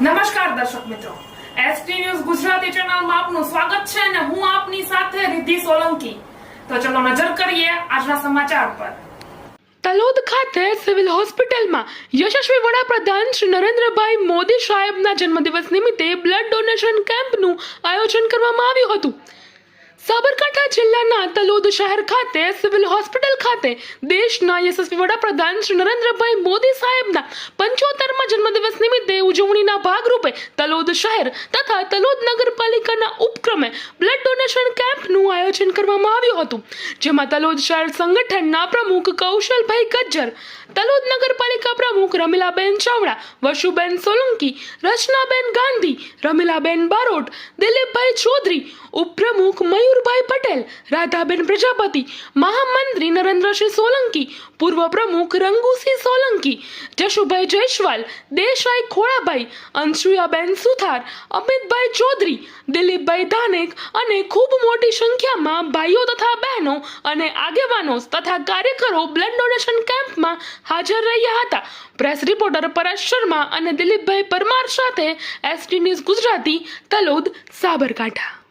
નમસ્કાર દર્શક મિત્રો, એસટી ન્યૂઝ ગુજરાતી ચેનલમાં આપનું સ્વાગત છે અને હું આપની સાથે રિદ્ધિ સોલંકી. તો ચલો નજર કરીએ આજના સમાચાર પર. તલોદ ખાતે સિવિલ હોસ્પિટલમાં યશસ્વી વડાપ્રધાન શ્રી નરેન્દ્રભાઈ મોદી સાહેબના જન્મદિવસ નિમિત્તે બ્લડ ડોનેશન કેમ્પનું આયોજન કરવામાં આવ્યું હતું. સાબરકાંઠા જિલ્લાના તલોદ શહેર ખાતે સિવિલ હોસ્પિટલ ખાતે દેશના યશસ્વી વડાપ્રધાન શ્રી નરેન્દ્રભાઈ મોદી સાહેબના 75મા જન્મદિવસ નિમિત્તે ઉજવણીના ભાગરૂપે તલોદ શહેર તથા તલોદ નગરપાલિકાના ઉપક્રમે બ્લડ ડોનેશન કેમ્પનું આયોજન કરવામાં આવ્યું હતું, જેમાં તલોદ શહેર સંગઠનના પ્રમુખ કૌશલભાઈ ગજ્જર, તલોદ નગરપાલિકા પ્રમુખ રમીલાબેન ચાવડા, વશુબેન સોલંકી, રચનાબેન ગાંધી, રમીલાબેન બારોટ, દિલીપભાઈ ચૌધરી, ઉપપ્રમુખ મયુરભાઈ પટેલ, રાધાબેન પ્રજાપતિ, મહામંત્રી નરેન્દ્રસિંહ સોલંકી, પૂર્વ પ્રમુખ રંગુસિંહ સોલંકી, જશુભાઈ જયસ્વાલ, દેસાઈ ખોડાભાઈ, અંશુયાબેન સુથાર, અમિતભાઈ ચૌધરી, દિલીપભાઈ ધાનેક અને ખૂબ મોટી સંખ્યામાં ભાઈઓ તથા બહેનો અને આગેવાનો તથા કાર્યકરો બ્લડ ડોનેશન કેમ્પમાં હાજર રહ્યા હતા. પ્રેસ રિપોર્ટર પરેશ શર્મા અને દિલીપભાઈ પરમાર સાથે એસટી ન્યૂઝ ગુજરાતી, તલોદ, સાબરકાંઠા.